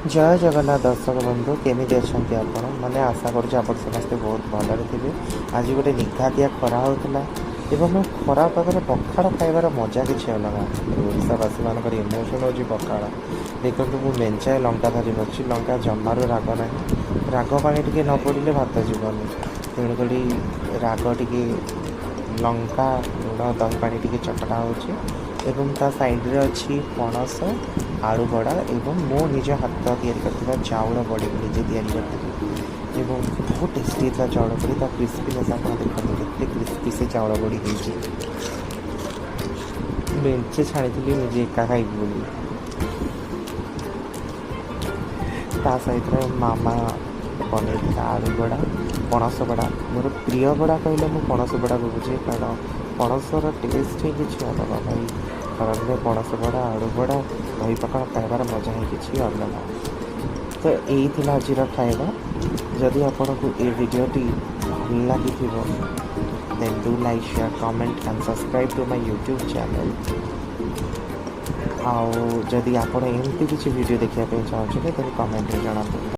जय जगन्नाथ दर्शक बंधु केमी अच्छा आपण मैंने आशा कर समस्ते बहुत भलରେ थे। आज गोटे निघातिया खरा होता एवं खरा पाखे पखाड़ खाइबार मजा किसी अलग ओडावासी मान इमोशन हूँ पखाड़। देखो मुझे मेंचाए लंका धरी बच्ची लंका जमार राग ना राग पानी टे न पड़े भात जीवन तेणुक राग टे लंका लुण दही पानी टे चटका हो साइड्रे अच्छी पणस आलू बड़ा एवं मो निज हाथ या चाउल बड़ी निजे या बहुत टेस्टी था चाउल बड़ी क्रिस्पीनेस आप देखते केते क्रिस्पी से चाउल बड़ी बेंचे छाणी निजे एका खाई बोली सहित मामा बन आलू बड़ा पणस बड़ा मोर प्रिय बड़ा कहले मुझे पणस बड़ा को बुझे कारण पणसर टेस्ट ही किसी अलग भाई खराब पणस बड़ा आलू बड़ा दही पखाड़ खाइबार मजा ही किसी अलग। तो यही थी आज खाଇବା जदि आपन को ये वीडियोटी भल लगी then do like share comment and subscribe to my YouTube channel. आउ जदि आप एमती किसी वीडियो देखा चाहते हैं तो कमेंट में जनाते।